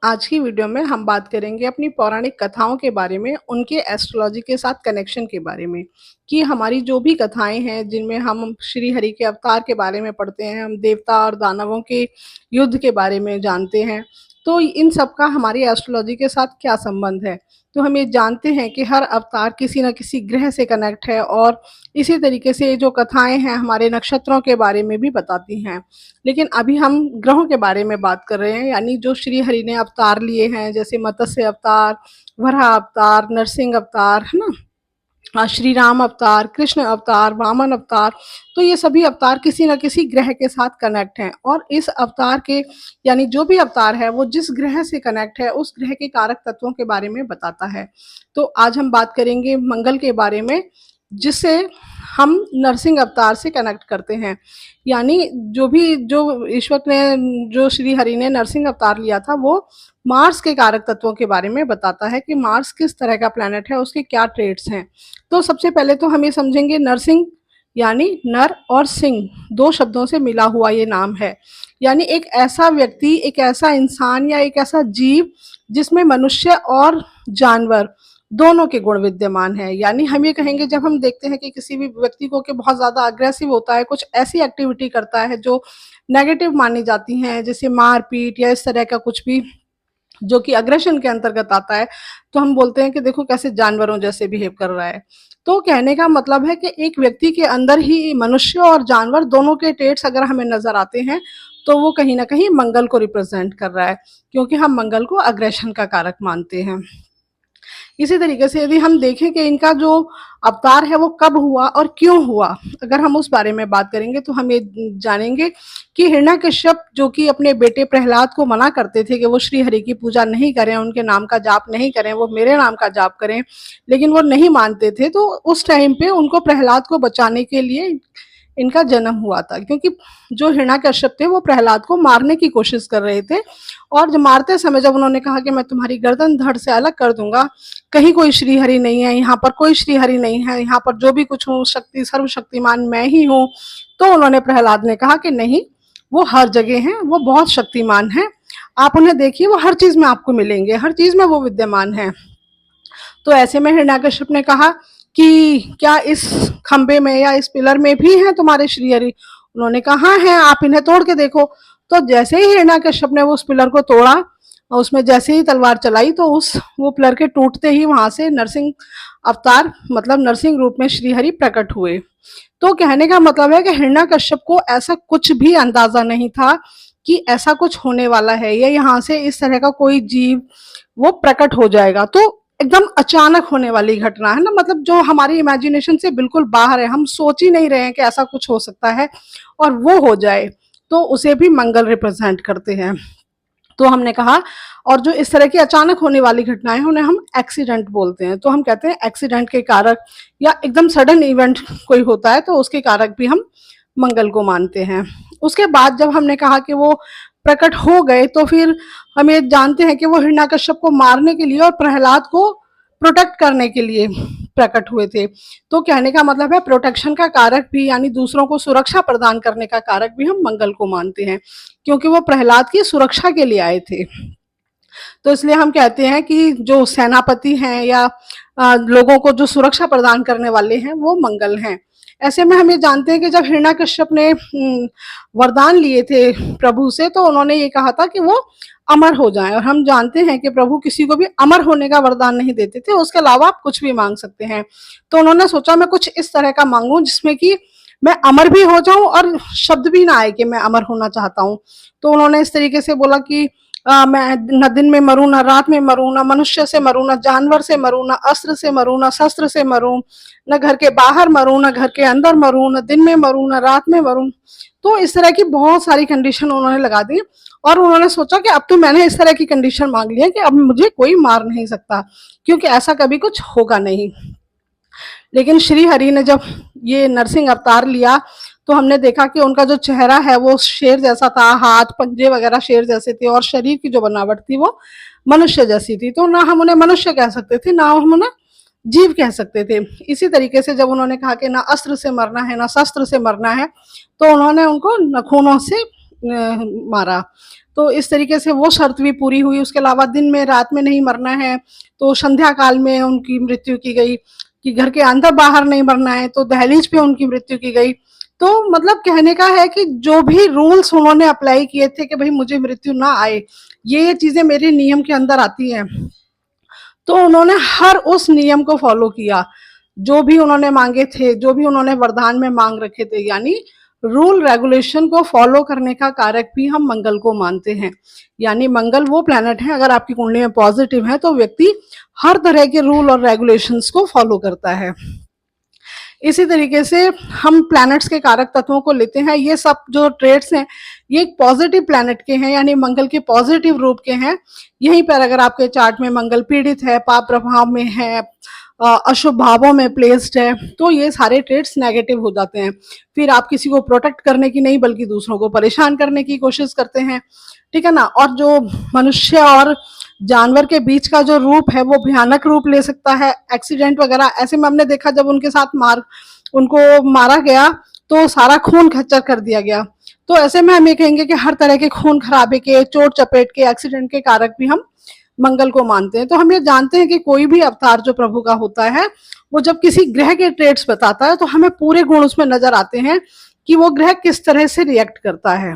आज की वीडियो में हम बात करेंगे अपनी पौराणिक कथाओं के बारे में, उनके एस्ट्रोलॉजी के साथ कनेक्शन के बारे में, कि हमारी जो भी कथाएं हैं जिनमें हम श्री हरि के अवतार के बारे में पढ़ते हैं, हम देवता और दानवों के युद्ध के बारे में जानते हैं, तो इन सब का हमारी एस्ट्रोलॉजी के साथ क्या संबंध है। तो हम ये जानते हैं कि हर अवतार किसी न किसी ग्रह से कनेक्ट है, और इसी तरीके से जो कथाएं हैं हमारे नक्षत्रों के बारे में भी बताती हैं। लेकिन अभी हम ग्रहों के बारे में बात कर रहे हैं, यानी जो श्री हरि ने अवतार लिए हैं, जैसे मत्स्य अवतार, वराह अवतार, नरसिंह अवतार, है ना, श्री राम अवतार, कृष्ण अवतार, वामन अवतार। तो ये सभी अवतार किसी न किसी ग्रह के साथ कनेक्ट हैं, और इस अवतार के यानी जो भी अवतार है वो जिस ग्रह से कनेक्ट है उस ग्रह के कारक तत्वों के बारे में बताता है। तो आज हम बात करेंगे मंगल के बारे में, जिससे हम नरसिंह अवतार से कनेक्ट करते हैं। यानी जो ईश्वर ने, जो श्री हरि ने नरसिंह अवतार लिया था, वो मार्स के कारक तत्वों के बारे में बताता है कि मार्स किस तरह का प्लैनेट है, उसके क्या ट्रेड्स हैं। तो सबसे पहले तो हम ये समझेंगे, नरसिंह यानी नर और सिंह, दो शब्दों से मिला हुआ ये नाम है। यानी एक ऐसा व्यक्ति, एक ऐसा इंसान या एक ऐसा जीव जिसमें मनुष्य और जानवर दोनों के गुण विद्यमान है। यानी हम ये कहेंगे, जब हम देखते हैं कि किसी भी व्यक्ति को कि बहुत ज्यादा अग्रेसिव होता है, कुछ ऐसी एक्टिविटी करता है जो नेगेटिव मानी जाती हैं, जैसे मारपीट या इस तरह का कुछ भी जो कि अग्रेशन के अंतर्गत आता है, तो हम बोलते हैं कि देखो कैसे जानवरों जैसे बिहेव कर रहा है। तो कहने का मतलब है कि एक व्यक्ति के अंदर ही मनुष्य और जानवर दोनों के ट्रेट्स अगर हमें नजर आते हैं, तो वो कहीं ना कहीं मंगल को रिप्रेजेंट कर रहा है, क्योंकि हम मंगल को अग्रेशन का कारक मानते हैं। इसी तरीके से यदि हम देखें कि इनका जो अवतार है वो कब हुआ और क्यों हुआ, अगर हम उस बारे में बात करेंगे तो हम ये जानेंगे कि हिरण्यकश्यप, जो कि अपने बेटे प्रहलाद को मना करते थे कि वो श्री हरि की पूजा नहीं करें, उनके नाम का जाप नहीं करें, वो मेरे नाम का जाप करें, लेकिन वो नहीं मानते थे। तो उस टाइम पे उनको प्रहलाद को बचाने के लिए इनका जन्म हुआ था, क्योंकि जो हिरण्यकश्यप थे वो प्रहलाद को मारने की कोशिश कर रहे थे। और जब मारते समय जब उन्होंने कहा कि मैं तुम्हारी गर्दन धड़ से अलग कर दूंगा, कहीं कोई श्री हरि नहीं है, यहाँ पर कोई श्री हरि नहीं है, यहाँ पर जो भी कुछ हूँ शक्ति सर्वशक्तिमान मैं ही हूँ, तो उन्होंने, प्रहलाद ने कहा कि नहीं, वो हर जगह हैं, वो बहुत शक्तिमान है, आप उन्हें देखिए, वो हर चीज में आपको मिलेंगे, हर चीज में वो विद्यमान है। तो ऐसे में हिरण्यकश्यप ने कहा कि क्या इस खंबे में या इस पिलर में भी है तुम्हारे श्री हरि? उन्होंने कहा हाँ है, आप इन्हें तोड़ के देखो। तो जैसे ही हिरण्यकश्यप ने वो उस पिलर को तोड़ा और उसमें जैसे ही तलवार चलाई, तो उस वो पिलर के टूटते ही वहां से नरसिंह अवतार, मतलब नरसिंह रूप में श्री हरि प्रकट हुए। तो कहने का मतलब है कि हिरण्यकश्यप को ऐसा कुछ भी अंदाजा नहीं था कि ऐसा कुछ होने वाला है, या यहाँ से इस तरह का कोई जीव वो प्रकट हो जाएगा। तो एकदम अचानक होने वाली घटना है ना, मतलब जो हमारी इमेजिनेशन से बिल्कुल बाहर है, हम सोच ही नहीं रहे हैं कि ऐसा कुछ हो सकता है और वो हो जाए, तो उसे भी मंगल रिप्रेजेंट करते हैं। तो हमने कहा, और जो इस तरह की अचानक होने वाली घटनाएं उन्हें हम एक्सीडेंट बोलते हैं। तो हम कहते हैं एक्सीडेंट के कारक, या एकदम सडन इवेंट कोई होता है तो उसके कारक भी हम मंगल को मानते हैं। उसके बाद जब हमने कहा कि वो प्रकट हो गए, तो फिर हम ये जानते हैं कि वो हिरण्यकश्यप को मारने के लिए और प्रहलाद को प्रोटेक्ट करने के लिए प्रकट हुए थे। तो कहने का मतलब है, प्रोटेक्शन का कारक भी, यानी दूसरों को सुरक्षा प्रदान करने का कारक भी हम मंगल को मानते हैं, क्योंकि वो प्रहलाद की सुरक्षा के लिए आए थे। तो इसलिए हम कहते हैं कि जो सेनापति हैं या लोगों को जो सुरक्षा प्रदान करने वाले हैं, वो मंगल हैं। ऐसे में हम ये जानते हैं कि जब हिरण्यकश्यप ने वरदान लिए थे प्रभु से, तो उन्होंने ये कहा था कि वो अमर हो जाएं, और हम जानते हैं कि प्रभु किसी को भी अमर होने का वरदान नहीं देते थे, उसके अलावा आप कुछ भी मांग सकते हैं। तो उन्होंने सोचा मैं कुछ इस तरह का मांगू जिसमें कि मैं अमर भी हो जाऊं और शब्द भी ना आए कि मैं अमर होना चाहता हूं। तो उन्होंने इस तरीके से बोला कि मैं न दिन में मरूं, न रात में मरूं, न मनुष्य से मरूं, न जानवर से मरूं, न अस्त्र से मरूं, न शस्त्र से मरूं, न घर के बाहर मरूं, न घर के अंदर मरूं, न दिन में मरूं, न रात में मरूं। तो इस तरह की बहुत सारी कंडीशन उन्होंने लगा दी, और उन्होंने सोचा कि अब तो मैंने इस तरह की कंडीशन मांग ली है कि अब मुझे कोई मार नहीं सकता, क्योंकि ऐसा कभी कुछ होगा नहीं। लेकिन श्री हरि ने जब ये नरसिंह अवतार लिया, तो हमने देखा कि उनका जो चेहरा है वो शेर जैसा था, हाथ पंजे वगैरह शेर जैसे थे, और शरीर की जो बनावट थी वो मनुष्य जैसी थी। तो ना हम उन्हें मनुष्य कह सकते थे, ना हम उन्हें जीव कह सकते थे। इसी तरीके से जब उन्होंने कहा कि ना अस्त्र से मरना है, ना शस्त्र से मरना है, तो उन्होंने उनको नखूनों से मारा। तो इस तरीके से वो शर्त भी पूरी हुई। उसके अलावा दिन में रात में नहीं मरना है, तो संध्या काल में उनकी मृत्यु की गई, कि घर के अंदर बाहर नहीं मरना है, तो दहलीज पे उनकी मृत्यु की गई। तो मतलब कहने का है कि जो भी रूल्स उन्होंने अप्लाई किए थे कि भाई मुझे मृत्यु ना आए, ये चीजें मेरे नियम के अंदर आती हैं, तो उन्होंने हर उस नियम को फॉलो किया, जो भी उन्होंने मांगे थे, जो भी उन्होंने वरदान में मांग रखे थे। यानी रूल रेगुलेशन को फॉलो करने का कारक भी हम मंगल को मानते हैं। यानी मंगल वो प्लैनेट है, अगर आपकी कुंडली में पॉजिटिव है तो व्यक्ति हर तरह के रूल और रेगुलेशंस को फॉलो करता है। इसी तरीके से हम प्लैनेट्स के कारक तत्वों को लेते हैं। ये सब जो ट्रेड्स हैं, ये एक पॉजिटिव प्लैनेट के हैं, यानी मंगल के पॉजिटिव रूप के हैं। यहीं पर अगर आपके चार्ट में मंगल पीड़ित है, पाप प्रभाव में है, अशुभ भावों में प्लेस्ड है, तो ये सारे ट्रेड्स नेगेटिव हो जाते हैं। फिर आप किसी को प्रोटेक्ट करने की नहीं बल्कि दूसरों को परेशान करने की कोशिश करते हैं, ठीक है ना। और जो मनुष्य और जानवर के बीच का जो रूप है वो भयानक रूप ले सकता है, एक्सीडेंट वगैरह। ऐसे में हमने देखा जब उनके साथ उनको मारा गया तो सारा खून खच्चर कर दिया गया। तो ऐसे में हम ये कहेंगे कि हर तरह के खून खराबे के, चोट चपेट के, एक्सीडेंट के कारक भी हम मंगल को मानते हैं। तो हम ये जानते हैं कि कोई भी अवतार जो प्रभु का होता है, वो जब किसी ग्रह के ट्रेड्स बताता है तो हमें पूरे गुण उसमें नजर आते हैं कि वो ग्रह किस तरह से रिएक्ट करता है।